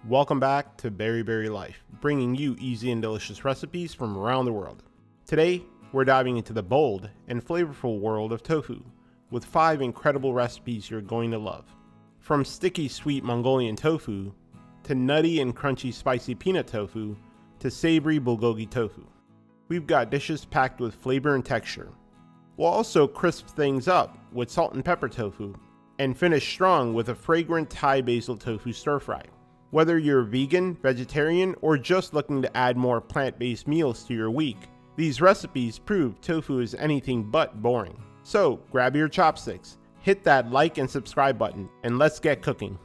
Welcome back to Berry Life, bringing you easy and delicious recipes from around the world. Today, we're diving into the bold and flavorful world of tofu, with 5 incredible recipes you're going to love. From sticky sweet Mongolian tofu, to nutty and crunchy spicy peanut tofu, to savory Bulgogi tofu. We've got dishes packed with flavor and texture. We'll also crisp things up with salt and pepper tofu, and finish strong with a fragrant Thai basil tofu stir-fry. Whether you're vegan, vegetarian, or just looking to add more plant-based meals to your week, these recipes prove tofu is anything but boring. So grab your chopsticks, hit that like and subscribe button, and let's get cooking.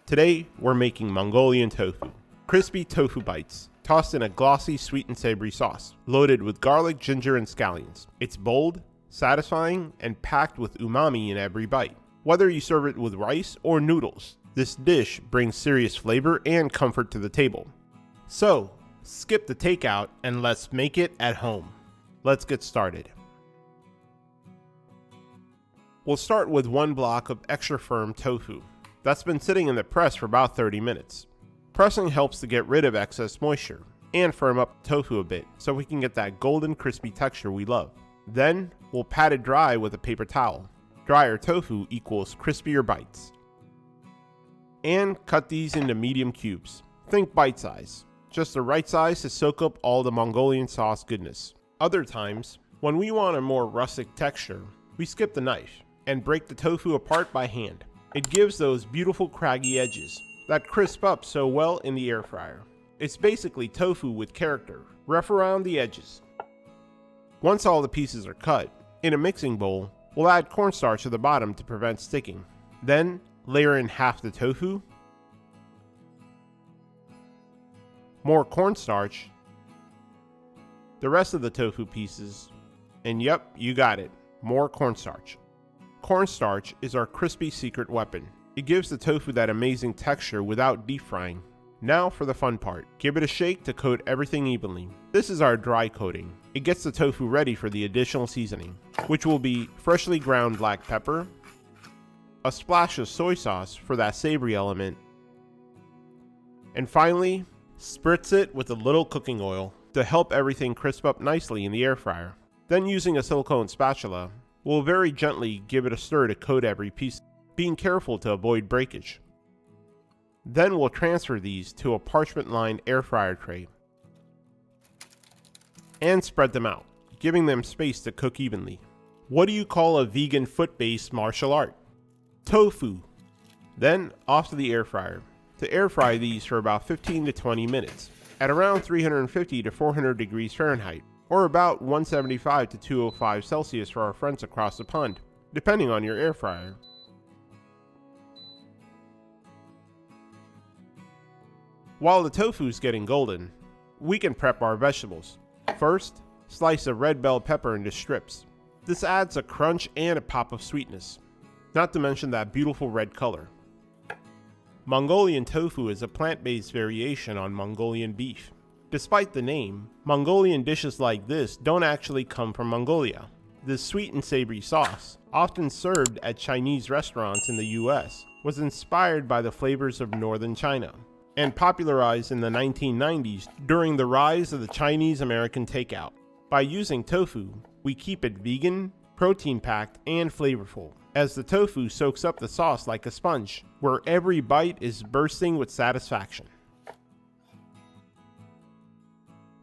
Today, we're making Mongolian tofu. Crispy tofu bites, tossed in a glossy sweet and savory sauce, loaded with garlic, ginger, and scallions. It's bold, satisfying, and packed with umami in every bite. Whether you serve it with rice or noodles, this dish brings serious flavor and comfort to the table. So, skip the takeout and let's make it at home. Let's get started. We'll start with 1 block of extra firm tofu that's been sitting in the press for about 30 minutes. Pressing helps to get rid of excess moisture and firm up the tofu a bit so we can get that golden crispy texture we love. Then, we'll pat it dry with a paper towel. Drier tofu equals crispier bites. And cut these into medium cubes. Think bite size, just the right size to soak up all the Mongolian sauce goodness. Other times, when we want a more rustic texture, we skip the knife and break the tofu apart by hand. It gives those beautiful craggy edges that crisp up so well in the air fryer. It's basically tofu with character, rough around the edges. Once all the pieces are cut, in a mixing bowl, we'll add cornstarch to the bottom to prevent sticking. Then, layer in half the tofu, more cornstarch, the rest of the tofu pieces, and yep, you got it, more cornstarch. Cornstarch is our crispy secret weapon. It gives the tofu that amazing texture without deep frying. Now for the fun part. Give it a shake to coat everything evenly. This is our dry coating. It gets the tofu ready for the additional seasoning, which will be freshly ground black pepper, a splash of soy sauce for that savory element, and finally, spritz it with a little cooking oil to help everything crisp up nicely in the air fryer. Then using a silicone spatula, we'll very gently give it a stir to coat every piece, being careful to avoid breakage. Then we'll transfer these to a parchment-lined air fryer tray and spread them out, giving them space to cook evenly. What do you call a vegan foot-based martial art? Tofu. Then off to the air fryer to air fry these for about 15 to 20 minutes at around 350 to 400 degrees Fahrenheit, or about 175 to 205 Celsius for our friends across the pond, depending on your air fryer. While the tofu is getting golden, we can prep our vegetables. First, slice a red bell pepper into strips. This adds a crunch and a pop of sweetness, not to mention that beautiful red color. Mongolian tofu is a plant-based variation on Mongolian beef. Despite the name, Mongolian dishes like this don't actually come from Mongolia. This sweet and savory sauce, often served at Chinese restaurants in the US, was inspired by the flavors of northern China and popularized in the 1990s during the rise of the Chinese-American takeout. By using tofu, we keep it vegan, protein-packed, and flavorful, as the tofu soaks up the sauce like a sponge, where every bite is bursting with satisfaction.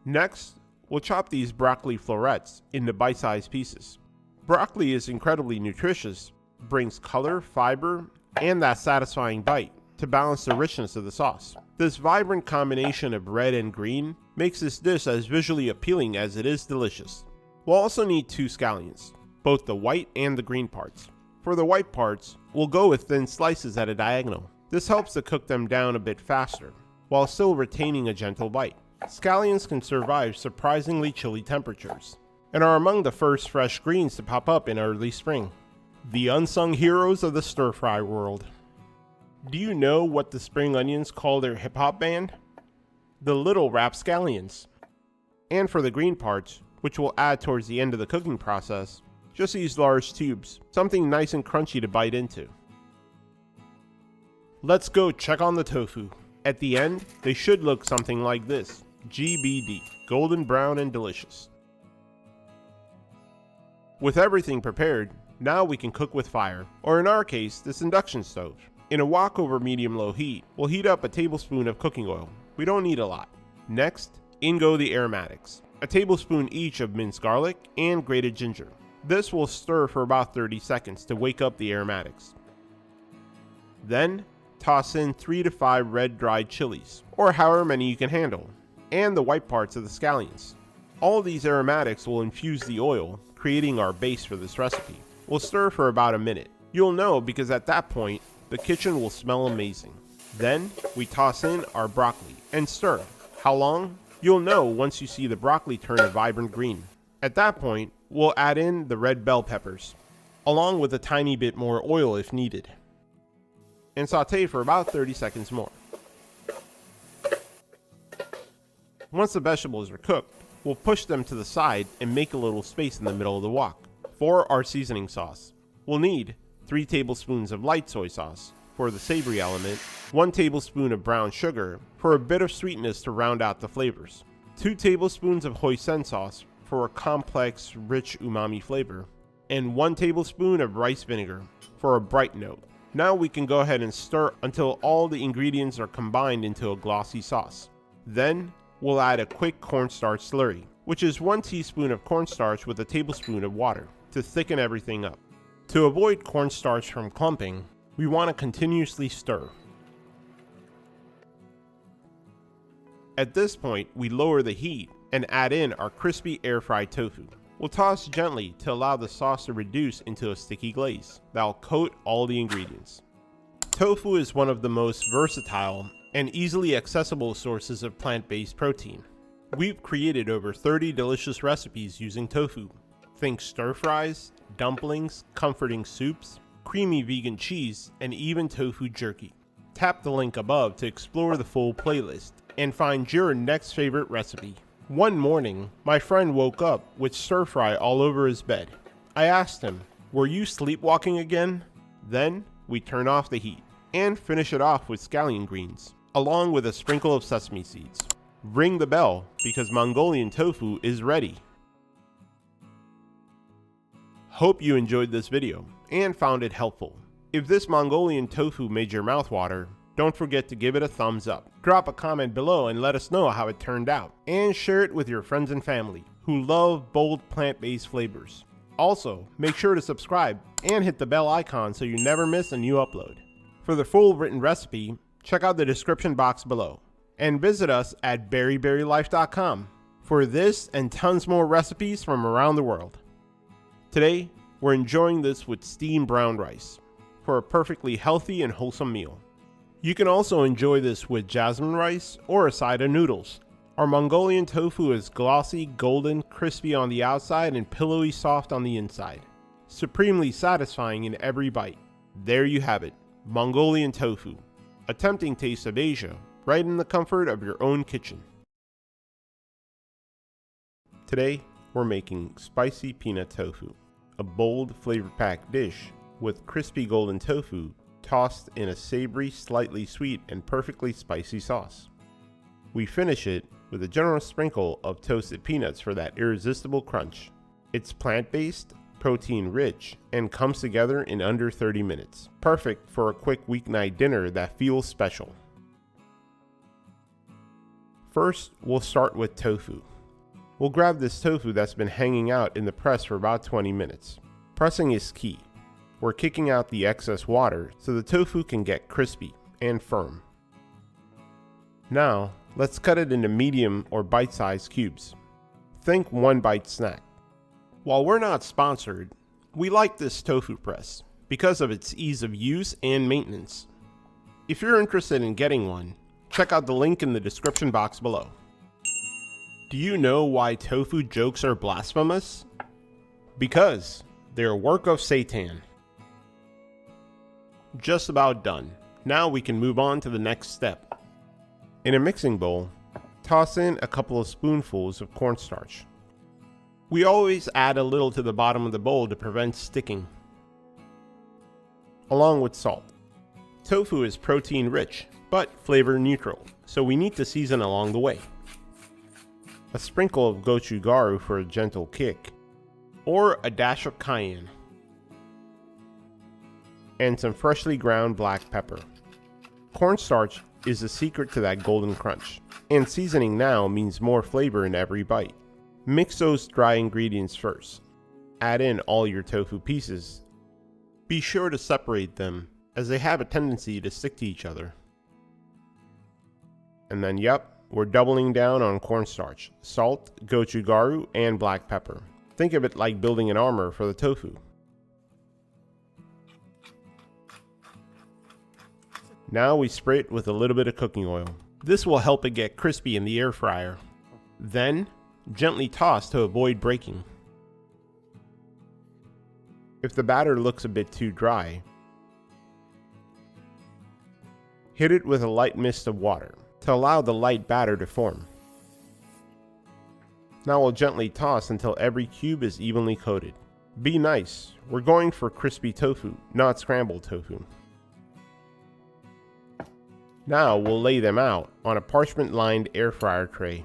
Next, we'll chop these broccoli florets into bite-sized pieces. Broccoli is incredibly nutritious, brings color, fiber, and that satisfying bite to balance the richness of the sauce. This vibrant combination of red and green makes this dish as visually appealing as it is delicious. We'll also need 2 scallions, both the white and the green parts. For the white parts, we'll go with thin slices at a diagonal. This helps to cook them down a bit faster, while still retaining a gentle bite. Scallions can survive surprisingly chilly temperatures, and are among the first fresh greens to pop up in early spring. The unsung heroes of the stir-fry world. Do you know what the spring onions call their hip-hop band? The Little Rapscallions. And for the green parts, which we'll add towards the end of the cooking process, just use large tubes, something nice and crunchy to bite into. Let's go check on the tofu. At the end, they should look something like this. GBD, golden brown and delicious. With everything prepared, now we can cook with fire, or in our case, this induction stove. In a wok over medium-low heat, we'll heat up a tablespoon of cooking oil. We don't need a lot. Next, in go the aromatics. A tablespoon each of minced garlic and grated ginger. This will stir for about 30 seconds to wake up the aromatics. Then, toss in 3 to 5 red dried chilies, or however many you can handle, and the white parts of the scallions. All these aromatics will infuse the oil, creating our base for this recipe. We'll stir for about a minute. You'll know because at that point, the kitchen will smell amazing. Then, we toss in our broccoli and stir. How long? You'll know once you see the broccoli turn a vibrant green. At that point, we'll add in the red bell peppers, along with a tiny bit more oil if needed, and saute for about 30 seconds more. Once the vegetables are cooked, we'll push them to the side and make a little space in the middle of the wok. For our seasoning sauce, we'll need 3 tablespoons of light soy sauce for the savory element, 1 tablespoon of brown sugar for a bit of sweetness to round out the flavors, 2 tablespoons of hoisin sauce for a complex, rich umami flavor, and 1 tablespoon of rice vinegar for a bright note. Now we can go ahead and stir until all the ingredients are combined into a glossy sauce. Then we'll add a quick cornstarch slurry, which is 1 teaspoon of cornstarch with a tablespoon of water to thicken everything up. To avoid cornstarch from clumping, we want to continuously stir. At this point, we lower the heat and add in our crispy air-fried tofu. We'll toss gently to allow the sauce to reduce into a sticky glaze that'll coat all the ingredients. Tofu is one of the most versatile and easily accessible sources of plant-based protein. We've created over 30 delicious recipes using tofu. Think stir-fries, dumplings, comforting soups, creamy vegan cheese, and even tofu jerky. Tap the link above to explore the full playlist and find your next favorite recipe. One morning, my friend woke up with stir-fry all over his bed. I asked him, "Were you sleepwalking again?" Then we turn off the heat and finish it off with scallion greens, along with a sprinkle of sesame seeds. Ring the bell because Mongolian tofu is ready. Hope you enjoyed this video and found it helpful. If this Mongolian tofu made your mouth water, don't forget to give it a thumbs up. Drop a comment below and let us know how it turned out. And share it with your friends and family who love bold plant-based flavors. Also, make sure to subscribe and hit the bell icon so you never miss a new upload. For the full written recipe, check out the description box below. And visit us at berryberrylife.com for this and tons more recipes from around the world. Today, we're enjoying this with steamed brown rice for a perfectly healthy and wholesome meal. You can also enjoy this with jasmine rice or a side of noodles. Our Mongolian tofu is glossy, golden, crispy on the outside and pillowy soft on the inside. Supremely satisfying in every bite. There you have it, Mongolian tofu. A tempting taste of Asia, right in the comfort of your own kitchen. Today, we're making spicy peanut tofu, a bold flavor-packed dish with crispy golden tofu tossed in a savory, slightly sweet, and perfectly spicy sauce. We finish it with a generous sprinkle of toasted peanuts for that irresistible crunch. It's plant-based, protein-rich, and comes together in under 30 minutes. Perfect for a quick weeknight dinner that feels special. First, we'll start with tofu. We'll grab this tofu that's been hanging out in the press for about 20 minutes. Pressing is key. We're kicking out the excess water so the tofu can get crispy and firm. Now, let's cut it into medium or bite-sized cubes. Think 1-bite snack. While we're not sponsored, we like this tofu press because of its ease of use and maintenance. If you're interested in getting one, check out the link in the description box below. Do you know why tofu jokes are blasphemous? Because they're a work of Satan. Just about done. Now we can move on to the next step. In a mixing bowl, toss in a couple of spoonfuls of cornstarch. We always add a little to the bottom of the bowl to prevent sticking, along with salt. Tofu is protein rich, but flavor neutral, so we need to season along the way. A sprinkle of gochugaru for a gentle kick, or a dash of cayenne, and some freshly ground black pepper. Cornstarch is the secret to that golden crunch, and seasoning now means more flavor in every bite. Mix those dry ingredients first. Add in all your tofu pieces. Be sure to separate them, as they have a tendency to stick to each other. And then we're doubling down on cornstarch, salt, gochugaru, and black pepper. Think of it like building an armor for the tofu. Now we spray it with a little bit of cooking oil. This will help it get crispy in the air fryer. Then, gently toss to avoid breaking. If the batter looks a bit too dry, hit it with a light mist of water to allow the light batter to form. Now we'll gently toss until every cube is evenly coated. Be nice, we're going for crispy tofu, not scrambled tofu. Now we'll lay them out on a parchment-lined air fryer tray.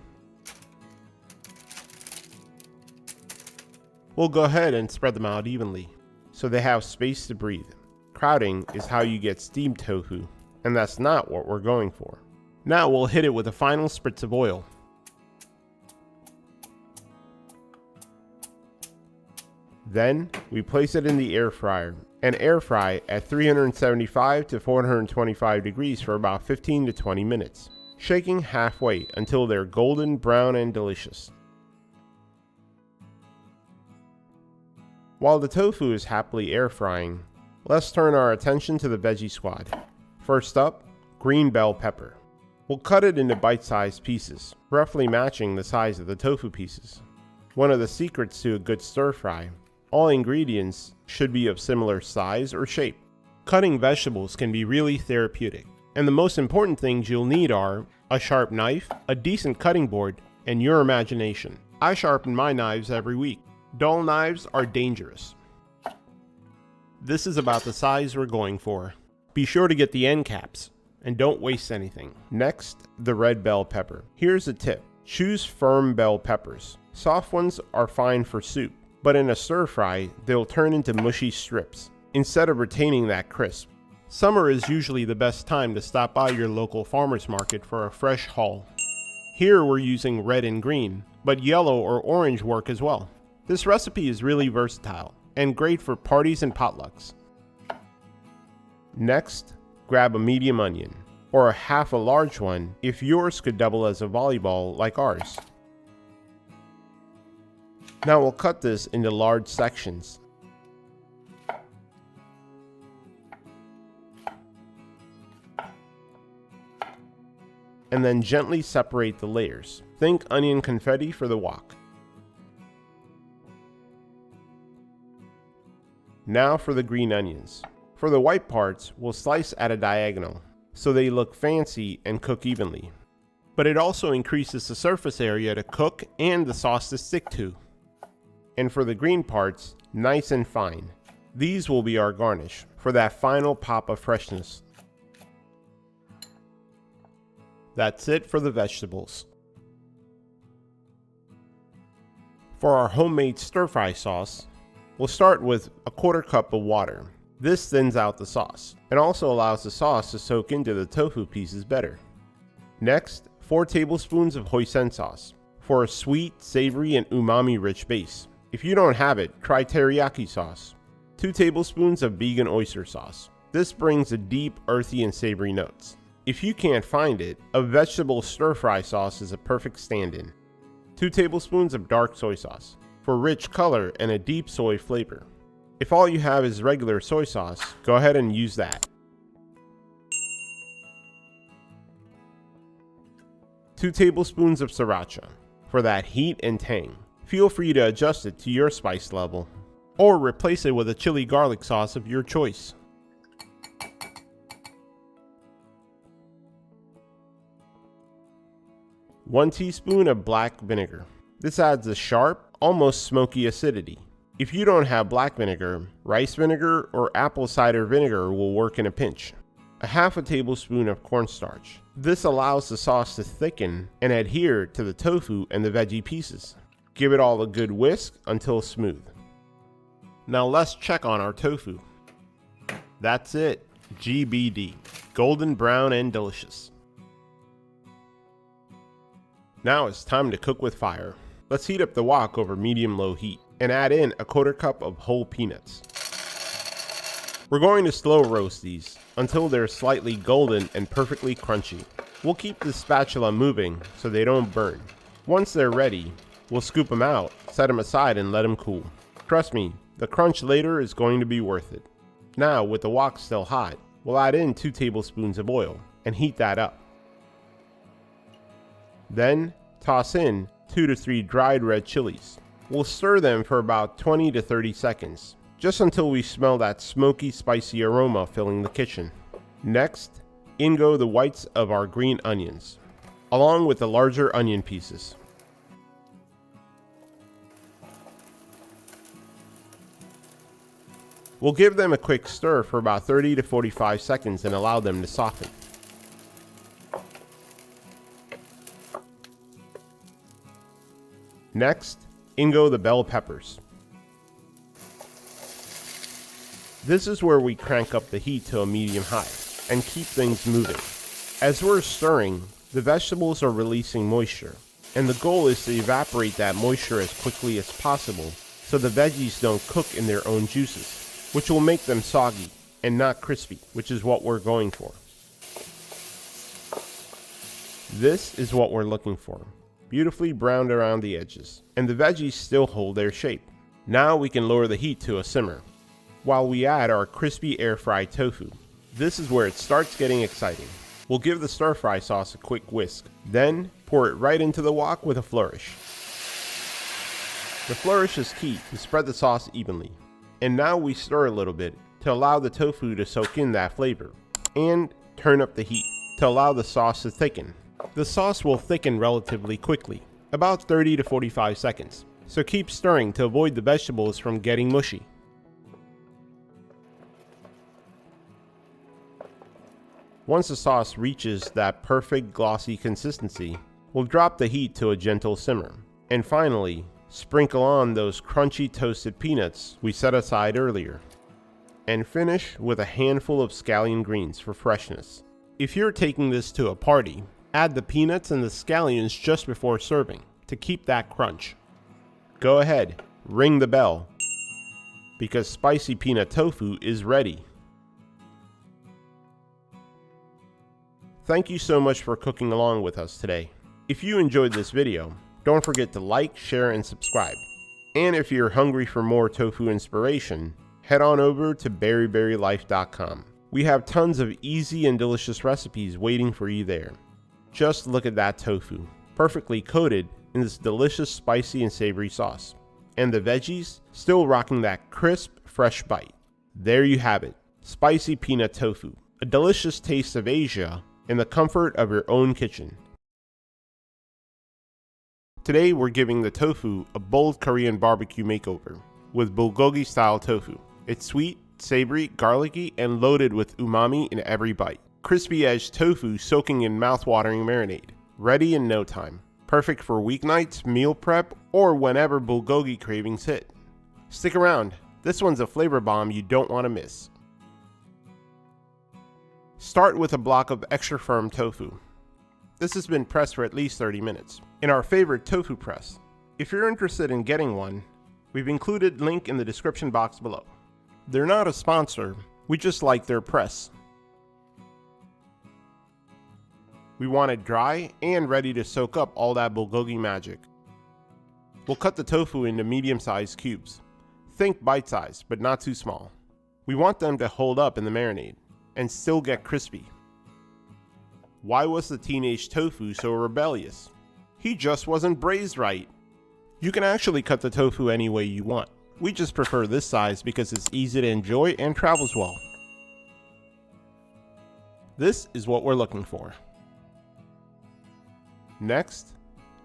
We'll go ahead and spread them out evenly, so they have space to breathe. Crowding is how you get steamed tofu, and that's not what we're going for. Now we'll hit it with a final spritz of oil. Then we place it in the air fryer and air fry at 375 to 425 degrees for about 15 to 20 minutes, shaking halfway until they're golden brown and delicious. While the tofu is happily air frying, let's turn our attention to the veggie squad. First up, green bell pepper. We'll cut it into bite-sized pieces, roughly matching the size of the tofu pieces. One of the secrets to a good stir fry, all ingredients should be of similar size or shape. Cutting vegetables can be really therapeutic, and the most important things you'll need are a sharp knife, a decent cutting board, and your imagination. I sharpen my knives every week. Dull knives are dangerous. This is about the size we're going for. Be sure to get the end caps, and don't waste anything. Next, the red bell pepper. Here's a tip. Choose firm bell peppers. Soft ones are fine for soup, but in a stir fry, they'll turn into mushy strips, instead of retaining that crisp. Summer is usually the best time to stop by your local farmer's market for a fresh haul. Here we're using red and green, but yellow or orange work as well. This recipe is really versatile, and great for parties and potlucks. Next, grab a medium onion, or half a large one if yours could double as a volleyball like ours. Now we'll cut this into large sections. And then gently separate the layers. Think onion confetti for the wok. Now for the green onions. For the white parts, we'll slice at a diagonal, so they look fancy and cook evenly. But it also increases the surface area to cook and the sauce to stick to. And for the green parts, nice and fine. These will be our garnish, for that final pop of freshness. That's it for the vegetables. For our homemade stir-fry sauce, we'll start with a 1/4 cup of water. This thins out the sauce, and also allows the sauce to soak into the tofu pieces better. Next, 4 tablespoons of hoisin sauce, for a sweet, savory, and umami-rich base. If you don't have it, try teriyaki sauce. 2 tablespoons of vegan oyster sauce. This brings a deep, earthy, and savory notes. If you can't find it, a vegetable stir-fry sauce is a perfect stand-in. 2 tablespoons of dark soy sauce, for rich color and a deep soy flavor. If all you have is regular soy sauce, go ahead and use that. 2 tablespoons of sriracha, for that heat and tang. Feel free to adjust it to your spice level, or replace it with a chili garlic sauce of your choice. One teaspoon of black vinegar. This adds a sharp, almost smoky acidity. If you don't have black vinegar, rice vinegar or apple cider vinegar will work in a pinch. a half a tablespoon of cornstarch. This allows the sauce to thicken and adhere to the tofu and the veggie pieces. Give it all a good whisk until smooth. Now let's check on our tofu. That's it, GBD, golden brown and delicious. Now it's time to cook with fire. Let's heat up the wok over medium-low heat and add in a 1/4 cup of whole peanuts. We're going to slow roast these until they're slightly golden and perfectly crunchy. We'll keep the spatula moving so they don't burn. Once they're ready, we'll scoop them out, set them aside, and let them cool. Trust me, the crunch later is going to be worth it. Now, with the wok still hot, we'll add in 2 tablespoons of oil and heat that up. Then, toss in 2 to 3 dried red chilies. We'll stir them for about 20 to 30 seconds, just until we smell that smoky, spicy aroma filling the kitchen. Next, in go the whites of our green onions, along with the larger onion pieces. We'll give them a quick stir for about 30 to 45 seconds and allow them to soften. Next, in go the bell peppers. This is where we crank up the heat to a medium high and keep things moving. As we're stirring, the vegetables are releasing moisture, and the goal is to evaporate that moisture as quickly as possible so the veggies don't cook in their own juices, which will make them soggy and not crispy, which is what we're going for. This is what we're looking for. Beautifully browned around the edges, and the veggies still hold their shape. Now we can lower the heat to a simmer, while we add our crispy air-fried tofu. This is where it starts getting exciting. We'll give the stir-fry sauce a quick whisk, then pour it right into the wok with a flourish. The flourish is key to spread the sauce evenly. And now we stir a little bit to allow the tofu to soak in that flavor, and turn up the heat to allow the sauce to thicken. The sauce will thicken relatively quickly, about 30 to 45 seconds, so keep stirring to avoid the vegetables from getting mushy. Once the sauce reaches that perfect glossy consistency, we'll drop the heat to a gentle simmer. And finally, sprinkle on those crunchy toasted peanuts we set aside earlier. And finish with a handful of scallion greens for freshness. If you're taking this to a party, add the peanuts and the scallions just before serving to keep that crunch. Go ahead, ring the bell, because spicy peanut tofu is ready. Thank you so much for cooking along with us today. If you enjoyed this video, don't forget to like, share, and subscribe. And if you're hungry for more tofu inspiration, head on over to berryberrylife.com. We have tons of easy and delicious recipes waiting for you there. Just look at that tofu, perfectly coated in this delicious spicy and savory sauce. And the veggies still rocking that crisp, fresh bite. There you have it, spicy peanut tofu, a delicious taste of Asia in the comfort of your own kitchen. Today we're giving the tofu a bold Korean barbecue makeover with Bulgogi style tofu. It's sweet, savory, garlicky, and loaded with umami in every bite. Crispy edge tofu soaking in mouth-watering marinade. Ready in no time. Perfect for weeknights, meal prep, or whenever Bulgogi cravings hit. Stick around, this one's a flavor bomb you don't want to miss. Start with a block of extra firm tofu. This has been pressed for at least 30 minutes in our favorite tofu press. If you're interested in getting one, we've included link in the description box below. They're not a sponsor, we just like their press. We want it dry and ready to soak up all that bulgogi magic. We'll cut the tofu into medium-sized cubes. Think bite-sized, but not too small. We want them to hold up in the marinade and still get crispy. Why was the teenage tofu so rebellious? He just wasn't braised right. You can actually cut the tofu any way you want. We just prefer this size because it's easy to enjoy and travels well. This is what we're looking for. Next,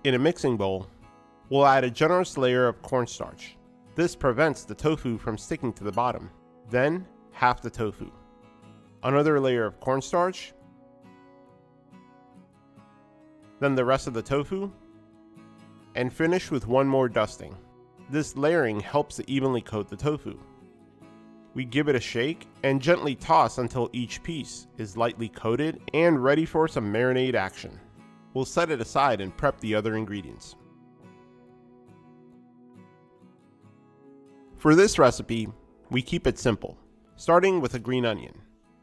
in a mixing bowl, we'll add a generous layer of cornstarch. This prevents the tofu from sticking to the bottom. Then, half the tofu. another layer of cornstarch, then the rest of the tofu, and finish with one more dusting. This layering helps to evenly coat the tofu. We give it a shake and gently toss until each piece is lightly coated and ready for some marinade action. We'll set it aside and prep the other ingredients. For this recipe, we keep it simple, starting with a green onion.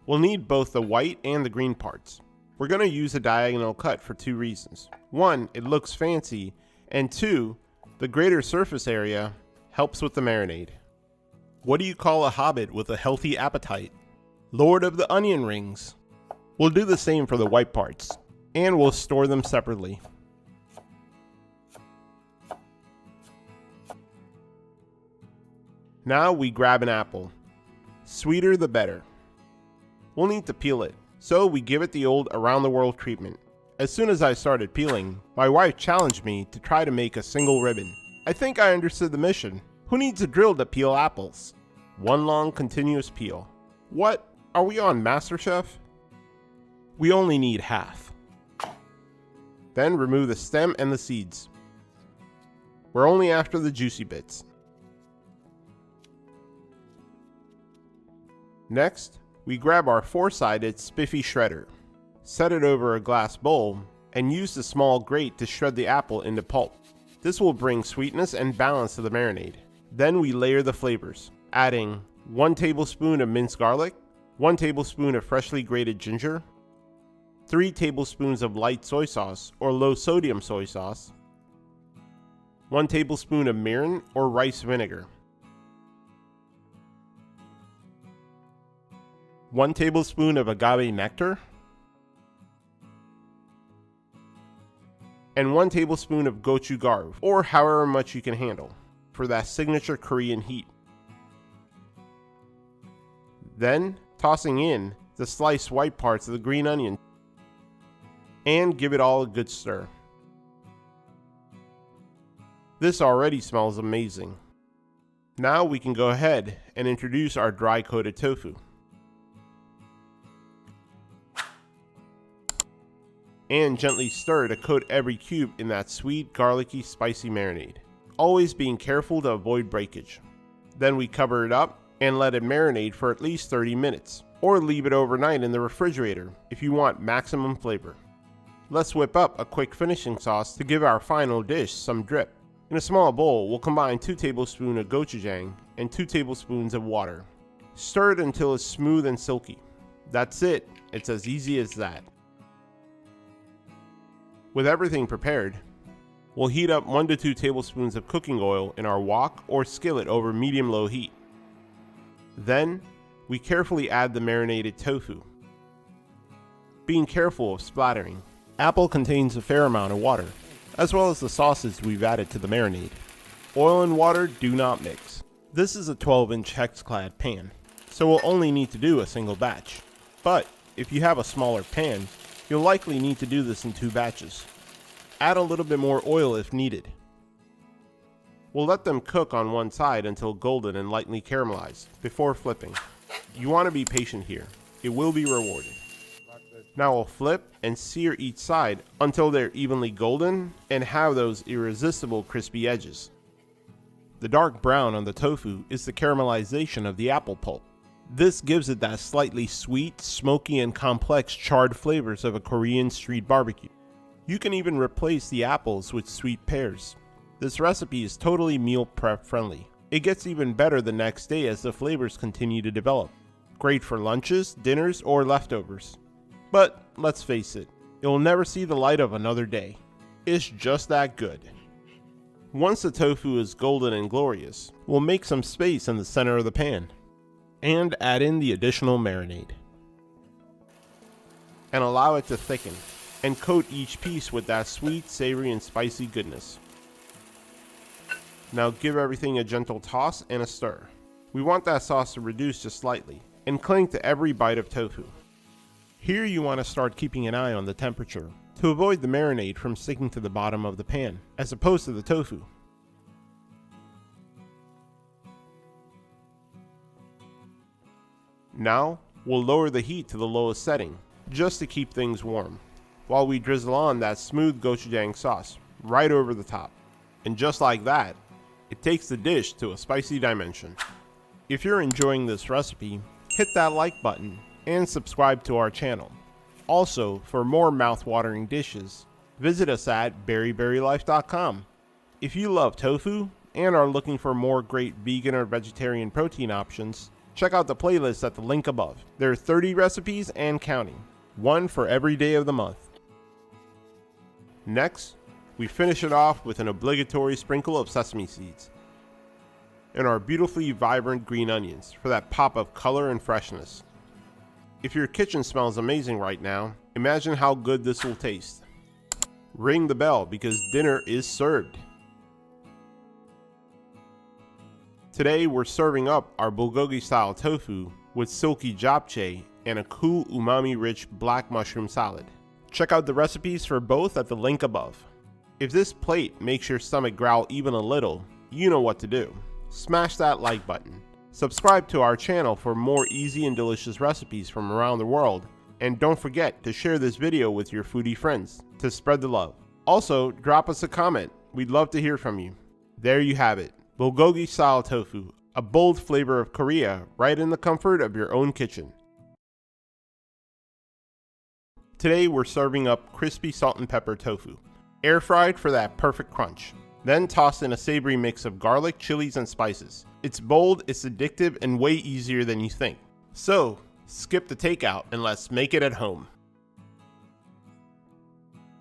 We'll need both the white and the green parts. We're going to use a diagonal cut for two reasons. One, it looks fancy, and two, the greater surface area helps with the marinade. What do you call a hobbit with a healthy appetite? Lord of the onion rings. We'll do the same for the white parts, and we'll store them separately. Now we grab an apple. Sweeter the better. We'll need to peel it, so we give it the old around the world treatment. As soon as I started peeling, my wife challenged me to try to make a single ribbon. I think I understood the mission. Who needs a drill to peel apples? One long continuous peel. What? Are we on MasterChef? We only need half. Then remove the stem and the seeds. We're only after the juicy bits. Next, we grab our four-sided spiffy shredder, set it over a glass bowl, and use the small grate to shred the apple into pulp. This will bring sweetness and balance to the marinade. Then we layer the flavors, adding 1 tablespoon of minced garlic, 1 tablespoon of freshly grated ginger, 3 tablespoons of light soy sauce or low sodium soy sauce, 1 tablespoon of mirin or rice vinegar, 1 tablespoon of agave nectar, and 1 tablespoon of gochugaru, or however much you can handle, for that signature Korean heat. Then, tossing in the sliced white parts of the green onion, and give it all a good stir. This already smells amazing. Now we can go ahead and introduce our dry coated tofu. And gently stir to coat every cube in that sweet, garlicky, spicy marinade, always being careful to avoid breakage. Then we cover it up and let it marinate for at least 30 minutes, or leave it overnight in the refrigerator if you want maximum flavor. Let's whip up a quick finishing sauce to give our final dish some drip. In a small bowl, we'll combine 2 tablespoons of gochujang and 2 tablespoons of water. Stir it until it's smooth and silky. That's it, it's as easy as that. With everything prepared, we'll heat up 1 to 2 tablespoons of cooking oil in our wok or skillet over medium-low heat. Then, we carefully add the marinated tofu, being careful of splattering. Apple contains a fair amount of water, as well as the sauces we've added to the marinade. Oil and water do not mix. This is a 12-inch hex-clad pan, so we'll only need to do a single batch. But if you have a smaller pan, you'll likely need to do this in 2 batches. Add a little bit more oil if needed. We'll let them cook on one side until golden and lightly caramelized before flipping. You want to be patient here. It will be rewarded. Now we'll flip and sear each side until they're evenly golden and have those irresistible crispy edges. The dark brown on the tofu is the caramelization of the apple pulp. This gives it that slightly sweet, smoky, and complex charred flavors of a Korean street barbecue. You can even replace the apples with sweet pears. This recipe is totally meal prep friendly. It gets even better the next day as the flavors continue to develop. Great for lunches, dinners, or leftovers. But let's face it, it will never see the light of another day. It's just that good. Once the tofu is golden and glorious, we'll make some space in the center of the pan and add in the additional marinade and allow it to thicken and coat each piece with that sweet, savory, and spicy goodness. Now give everything a gentle toss and a stir. We want that sauce to reduce just slightly and cling to every bite of tofu. Here you want to start keeping an eye on the temperature to avoid the marinade from sticking to the bottom of the pan, as opposed to the tofu. Now, we'll lower the heat to the lowest setting, just to keep things warm, while we drizzle on that smooth gochujang sauce right over the top. And just like that, it takes the dish to a spicy dimension. If you're enjoying this recipe, hit that like button and subscribe to our channel. Also, for more mouth-watering dishes, visit us at berryberrylife.com. If you love tofu and are looking for more great vegan or vegetarian protein options, check out the playlist at the link above. There are 30 recipes and counting, one for every day of the month. Next, we finish it off with an obligatory sprinkle of sesame seeds and our beautifully vibrant green onions for that pop of color and freshness. If your kitchen smells amazing right now, imagine how good this will taste. Ring the bell because dinner is served. Today we're serving up our Bulgogi style tofu with silky japchae and a cool umami-rich black mushroom salad. Check out the recipes for both at the link above. If this plate makes your stomach growl even a little, you know what to do. Smash that like button. Subscribe to our channel for more easy and delicious recipes from around the world, and don't forget to share this video with your foodie friends to spread the love. Also, drop us a comment. We'd love to hear from you. There you have it. Bulgogi style tofu, a bold flavor of Korea right in the comfort of your own kitchen. Today we're serving up crispy salt and pepper tofu, air fried for that perfect crunch. Then toss in a savory mix of garlic, chilies, and spices. It's bold, it's addictive, and way easier than you think. So, skip the takeout and let's make it at home.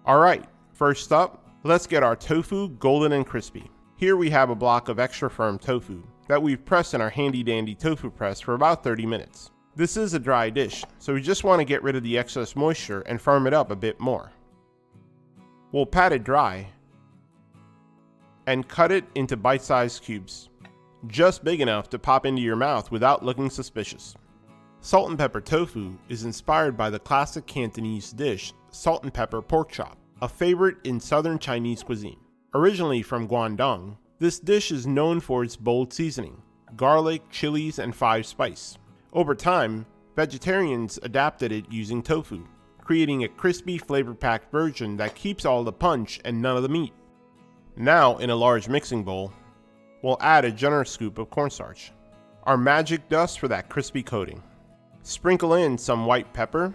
Alright, first up, let's get our tofu golden and crispy. Here we have a block of extra firm tofu that we've pressed in our handy dandy tofu press for about 30 minutes. This is a dry dish, so we just want to get rid of the excess moisture and firm it up a bit more. We'll pat it dry and cut it into bite-sized cubes, just big enough to pop into your mouth without looking suspicious. Salt and pepper tofu is inspired by the classic Cantonese dish salt and pepper pork chop, a favorite in southern Chinese cuisine. Originally from Guangdong, this dish is known for its bold seasoning, garlic, chilies, and 5-spice. Over time, vegetarians adapted it using tofu, creating a crispy, flavor-packed version that keeps all the punch and none of the meat. Now, in a large mixing bowl, we'll add a generous scoop of cornstarch, our magic dust for that crispy coating. Sprinkle in some white pepper,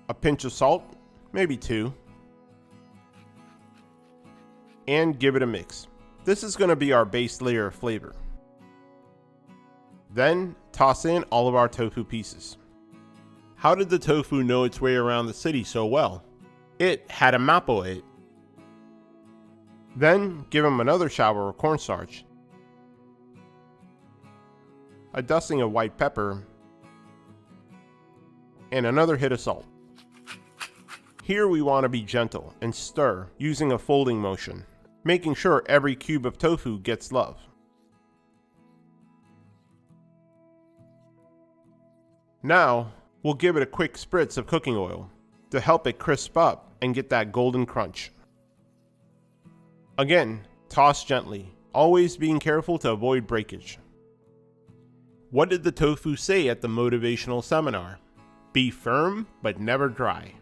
a pinch of salt, maybe 2, and give it a mix. This is going to be our base layer of flavor. Then, toss in all of our tofu pieces. How did the tofu know its way around the city so well? It had a mapo it. Then, give them another shower of cornstarch, a dusting of white pepper, and another hit of salt. Here we want to be gentle and stir using a folding motion, making sure every cube of tofu gets love. Now, we'll give it a quick spritz of cooking oil to help it crisp up and get that golden crunch. Again, toss gently, always being careful to avoid breakage. What did the tofu say at the motivational seminar? Be firm, but never dry.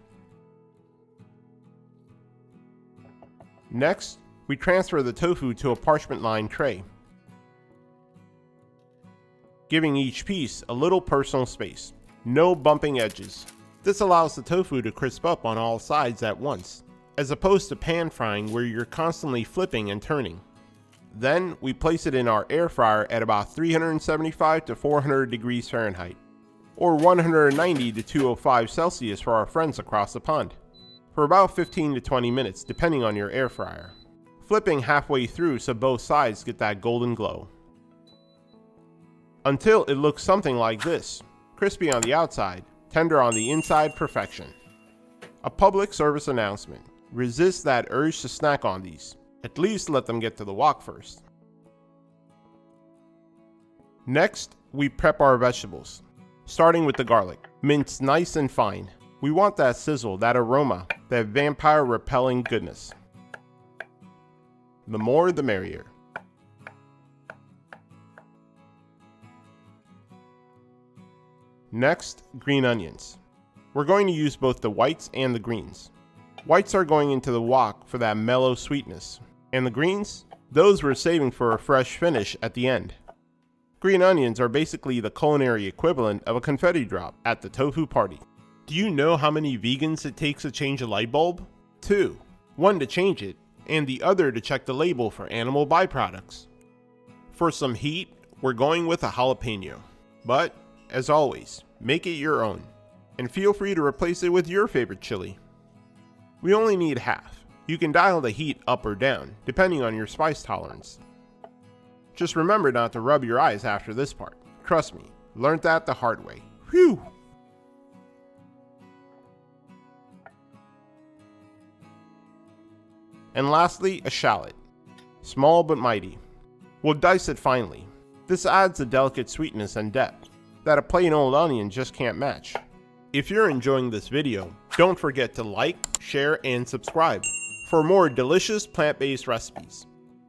Next, we transfer the tofu to a parchment-lined tray, giving each piece a little personal space. No bumping edges. This allows the tofu to crisp up on all sides at once, as opposed to pan frying where you're constantly flipping and turning. Then we place it in our air fryer at about 375 to 400 degrees Fahrenheit, or 190 to 205 Celsius for our friends across the pond, for about 15 to 20 minutes depending on your air fryer, flipping halfway through so both sides get that golden glow. Until it looks something like this, crispy on the outside, tender on the inside, perfection. A public service announcement. Resist that urge to snack on these. At least let them get to the wok first. Next, we prep our vegetables, starting with the garlic. Minced nice and fine. We want that sizzle, that aroma, that vampire repelling goodness. The more the merrier. Next, green onions. We're going to use both the whites and the greens. Whites are going into the wok for that mellow sweetness, and the greens? Those we're saving for a fresh finish at the end. Green onions are basically the culinary equivalent of a confetti drop at the tofu party. Do you know how many vegans it takes to change a light bulb? 2. One to change it, and the other to check the label for animal byproducts. For some heat, we're going with a jalapeno. But, as always, make it your own, and feel free to replace it with your favorite chili. We only need half. You can dial the heat up or down, depending on your spice tolerance. Just remember not to rub your eyes after this part. Trust me, learned that the hard way. Whew! And lastly, a shallot. Small but mighty. We'll dice it finely. This adds a delicate sweetness and depth that a plain old onion just can't match. If you're enjoying this video, don't forget to like, share, and subscribe for more delicious plant-based recipes.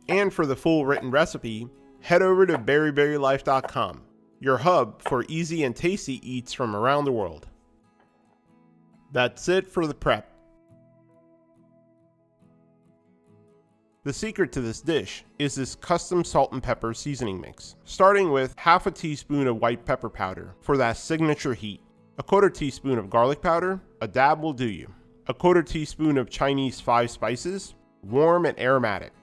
And for the full written recipe, head over to berryberrylife.com, your hub for easy and tasty eats from around the world. That's it for the prep. The secret to this dish is this custom salt and pepper seasoning mix, starting with half a teaspoon of white pepper powder for that signature heat, a quarter teaspoon of garlic powder, a dab will do you, a quarter teaspoon of Chinese 5 spices, warm and aromatic,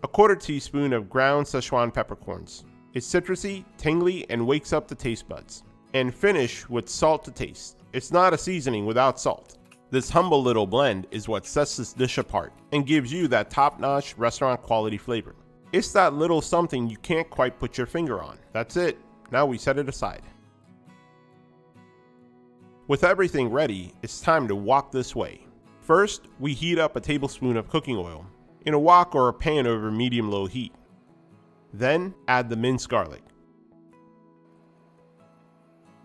a quarter teaspoon of ground Szechuan peppercorns. It's citrusy, tingly, and wakes up the taste buds. And finish with salt to taste. It's not a seasoning without salt. This humble little blend is what sets this dish apart and gives you that top-notch restaurant quality flavor. It's that little something you can't quite put your finger on. That's it. Now we set it aside. With everything ready, it's time to wok this way. First, we heat up a tablespoon of cooking oil in a wok or a pan over medium-low heat. Then, add the minced garlic.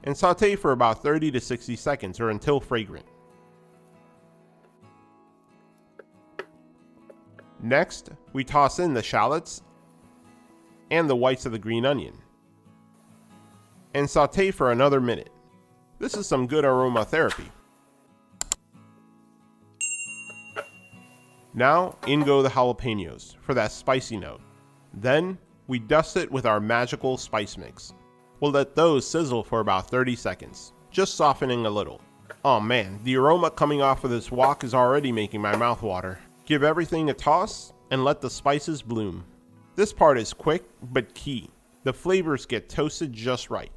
And saute for about 30 to 60 seconds or until fragrant. Next, we toss in the shallots and the whites of the green onion. And saute for another minute. This is some good aromatherapy. Now, in go the jalapenos for that spicy note. Then, we dust it with our magical spice mix. We'll let those sizzle for about 30 seconds, just softening a little. Oh man, the aroma coming off of this wok is already making my mouth water. Give everything a toss and let the spices bloom. This part is quick but key. The flavors get toasted just right.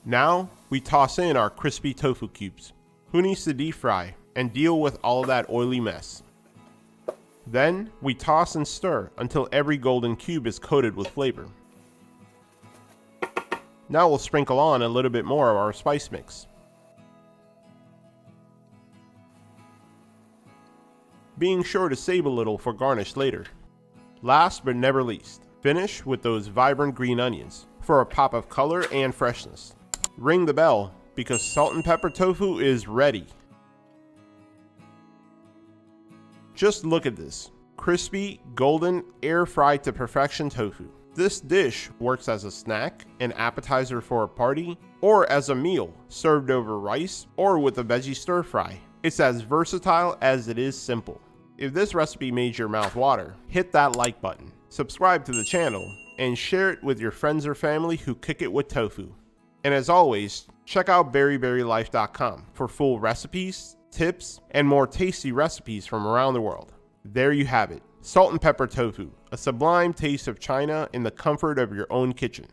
Now, we toss in our crispy tofu cubes. Who needs to deep fry and deal with all that oily mess? Then, we toss and stir until every golden cube is coated with flavor. Now we'll sprinkle on a little bit more of our spice mix. Being sure to save a little for garnish later. Last but never least, finish with those vibrant green onions for a pop of color and freshness. Ring the bell because salt and pepper tofu is ready. Just look at this. Crispy, golden, air-fried to perfection tofu. This dish works as a snack, an appetizer for a party, or as a meal served over rice or with a veggie stir fry. It's as versatile as it is simple. If this recipe made your mouth water, hit that like button, subscribe to the channel, and share it with your friends or family who kick it with tofu. And as always, check out berryberrylife.com for full recipes, tips, and more tasty recipes from around the world. There you have it, salt and pepper tofu, a sublime taste of China in the comfort of your own kitchen.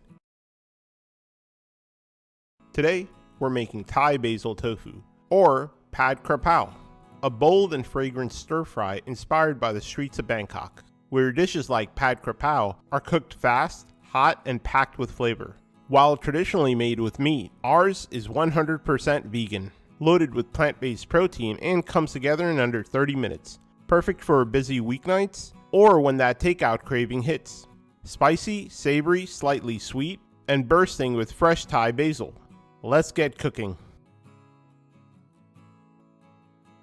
Today, we're making Thai basil tofu, or pad krapao, a bold and fragrant stir-fry inspired by the streets of Bangkok, where dishes like pad krapao are cooked fast, hot, and packed with flavor. While traditionally made with meat, ours is 100% vegan, loaded with plant-based protein, and comes together in under 30 minutes. Perfect for busy weeknights or when that takeout craving hits. Spicy, savory, slightly sweet, and bursting with fresh Thai basil. Let's get cooking.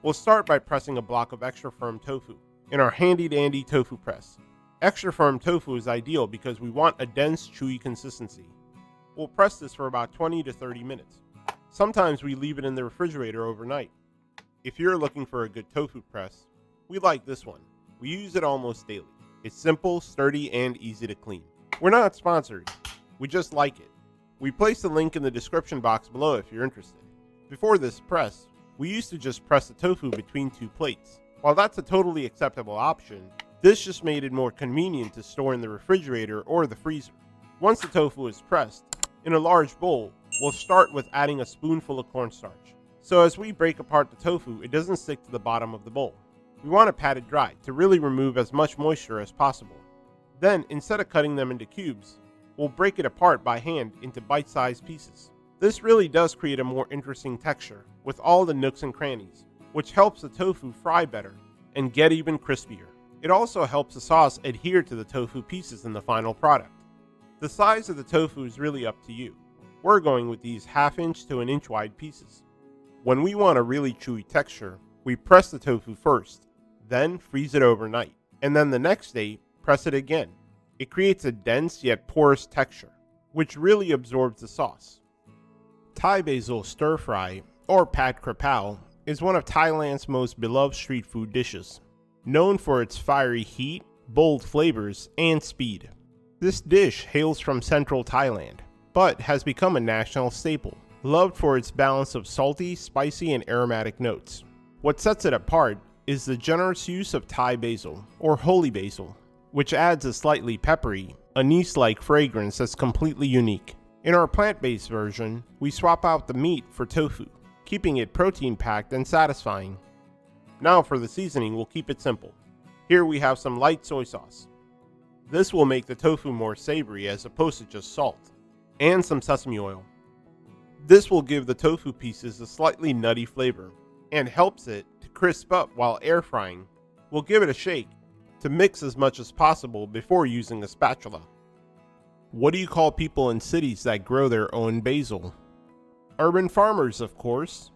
We'll start by pressing a block of extra firm tofu in our handy dandy tofu press. Extra firm tofu is ideal because we want a dense, chewy consistency. We'll press this for about 20 to 30 minutes. Sometimes we leave it in the refrigerator overnight. If you're looking for a good tofu press, we like this one. We use it almost daily. It's simple, sturdy, and easy to clean. We're not sponsored. We just like it. We placed a link in the description box below if you're interested. Before this press, we used to just press the tofu between two plates. While that's a totally acceptable option, this just made it more convenient to store in the refrigerator or the freezer. Once the tofu is pressed, in a large bowl, we'll start with adding a spoonful of cornstarch. So as we break apart the tofu, it doesn't stick to the bottom of the bowl. We want to pat it dry to really remove as much moisture as possible. Then, instead of cutting them into cubes, we'll break it apart by hand into bite-sized pieces. This really does create a more interesting texture with all the nooks and crannies, which helps the tofu fry better and get even crispier. It also helps the sauce adhere to the tofu pieces in the final product. The size of the tofu is really up to you. We're going with these 1/2 inch to 1 inch wide pieces. When we want a really chewy texture, we press the tofu first, then freeze it overnight, and then the next day, press it again. It creates a dense yet porous texture, which really absorbs the sauce. Thai basil stir fry, or pad krapao, is one of Thailand's most beloved street food dishes, known for its fiery heat, bold flavors, and speed. This dish hails from central Thailand, but has become a national staple, loved for its balance of salty, spicy, and aromatic notes. What sets it apart is the generous use of Thai basil, or holy basil, which adds a slightly peppery, anise-like fragrance that's completely unique. In our plant-based version, we swap out the meat for tofu, keeping it protein-packed and satisfying. Now for the seasoning, we'll keep it simple. Here we have some light soy sauce. This will make the tofu more savory as opposed to just salt, and some sesame oil. This will give the tofu pieces a slightly nutty flavor and helps it to crisp up while air frying. We'll give it a shake to mix as much as possible before using a spatula. What do you call people in cities that grow their own basil? Urban farmers, of course.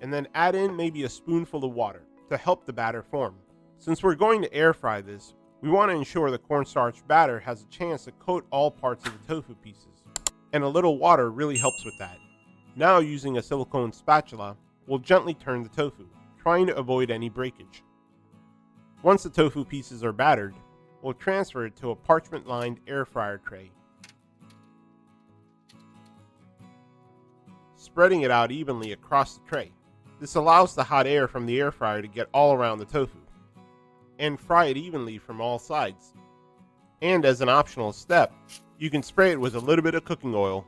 And then add in maybe a spoonful of water to help the batter form. Since we're going to air fry this, we want to ensure the cornstarch batter has a chance to coat all parts of the tofu pieces, and a little water really helps with that. Now, using a silicone spatula, we'll gently turn the tofu, trying to avoid any breakage. Once the tofu pieces are battered, we'll transfer it to a parchment-lined air fryer tray, spreading it out evenly across the tray. This allows the hot air from the air fryer to get all around the tofu, and fry it evenly from all sides. And as an optional step, you can spray it with a little bit of cooking oil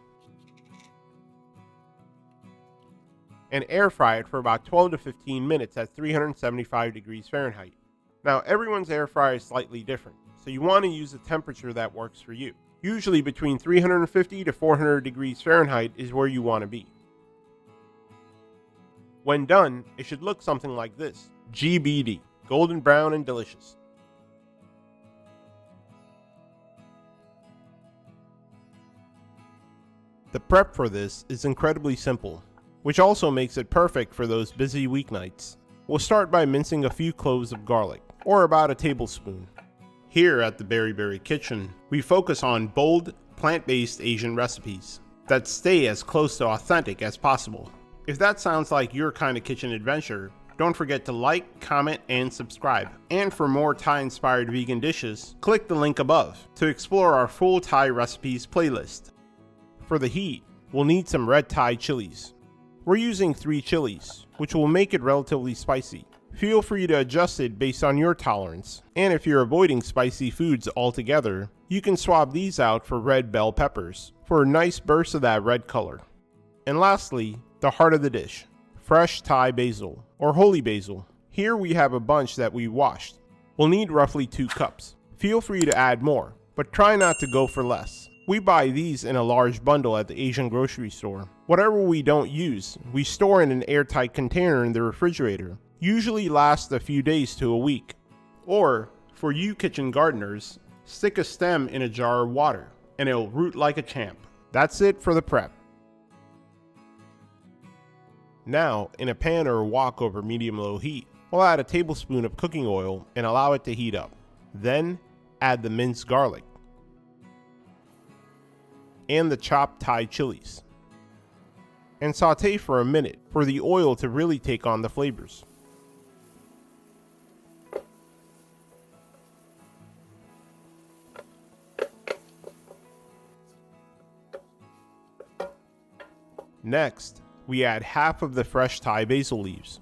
and air fry it for about 12 to 15 minutes at 375 degrees Fahrenheit. Now, everyone's air fryer is slightly different, so you want to use a temperature that works for you. Usually between 350 to 400 degrees Fahrenheit is where you want to be. When done, it should look something like this. GBD. Golden brown and delicious. The prep for this is incredibly simple, which also makes it perfect for those busy weeknights. We'll start by mincing a few cloves of garlic, or about a tablespoon. Here at the Berry Berry Kitchen, we focus on bold, plant-based Asian recipes that stay as close to authentic as possible. If that sounds like your kind of kitchen adventure, don't forget to like, comment, and subscribe. And for more Thai-inspired vegan dishes, click the link above to explore our full Thai recipes playlist. For the heat, we'll need some red Thai chilies. We're using 3 chilies, which will make it relatively spicy. Feel free to adjust it based on your tolerance. And if you're avoiding spicy foods altogether, you can swap these out for red bell peppers for a nice burst of that red color. And lastly, the heart of the dish. Fresh Thai basil, or holy basil. Here we have a bunch that we washed. We'll need roughly 2 cups. Feel free to add more, but try not to go for less. We buy these in a large bundle at the Asian grocery store. Whatever we don't use, we store in an airtight container in the refrigerator. Usually lasts a few days to a week. Or, for you kitchen gardeners, stick a stem in a jar of water, and it'll root like a champ. That's it for the prep. Now, in a pan or wok over medium-low heat, we'll add a tablespoon of cooking oil and allow it to heat up. Then, add the minced garlic. and the chopped Thai chilies. And saute for a minute for the oil to really take on the flavors. Next, we add half of the fresh Thai basil leaves.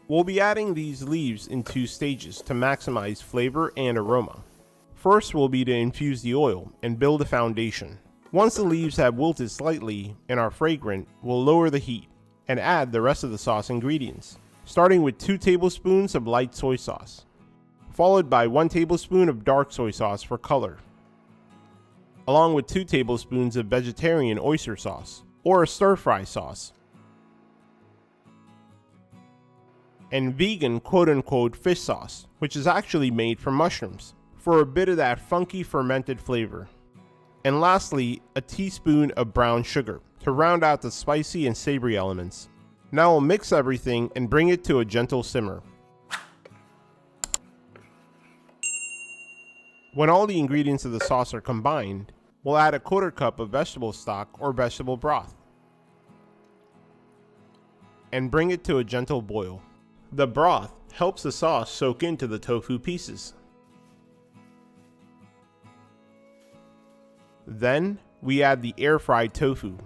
We'll be adding these leaves in 2 stages to maximize flavor and aroma. First will be to infuse the oil and build a foundation. Once the leaves have wilted slightly and are fragrant, we'll lower the heat and add the rest of the sauce ingredients, starting with 2 tablespoons of light soy sauce, followed by 1 tablespoon of dark soy sauce for color, along with 2 tablespoons of vegetarian oyster sauce, or a stir-fry sauce, and vegan quote-unquote fish sauce, which is actually made from mushrooms, for a bit of that funky fermented flavor. And lastly, a teaspoon of brown sugar to round out the spicy and savory elements. Now we'll mix everything and bring it to a gentle simmer. When all the ingredients of the sauce are combined, we'll add a 1/4 cup of vegetable stock or vegetable broth and bring it to a gentle boil. The broth helps the sauce soak into the tofu pieces. Then we add the air-fried tofu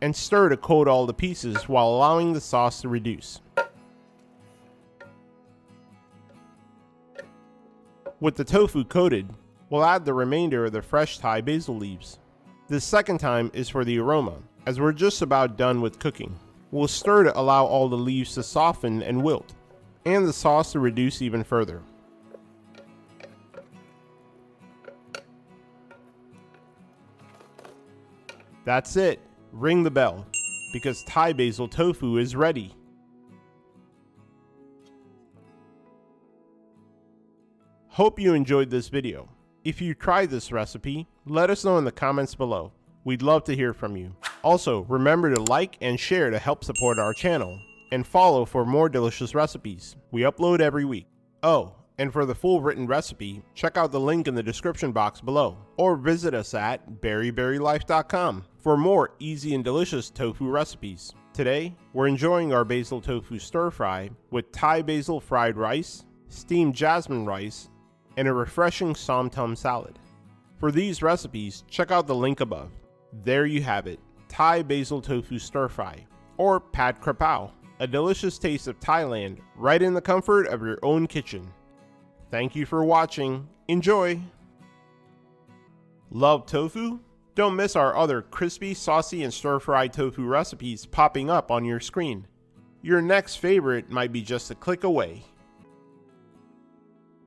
and stir to coat all the pieces while allowing the sauce to reduce. With the tofu coated, we'll add the remainder of the fresh Thai basil leaves. This second time is for the aroma, as we're just about done with cooking. We'll stir to allow all the leaves to soften and wilt, and the sauce to reduce even further. That's it. Ring the bell, because Thai basil tofu is ready. Hope you enjoyed this video. If you tried this recipe, let us know in the comments below. We'd love to hear from you. Also, remember to like and share to help support our channel, and follow for more delicious recipes. We upload every week. Oh, and for the full written recipe, check out the link in the description box below, or visit us at berryberrylife.com for more easy and delicious tofu recipes. Today, we're enjoying our basil tofu stir fry with Thai basil fried rice, steamed jasmine rice, and a refreshing som tum salad. For these recipes, check out the link above. There you have it, Thai basil tofu stir fry, or pad krapao, a delicious taste of Thailand right in the comfort of your own kitchen. Thank you for watching. Enjoy! Love tofu? Don't miss our other crispy, saucy, and stir-fried tofu recipes popping up on your screen. Your next favorite might be just a click away.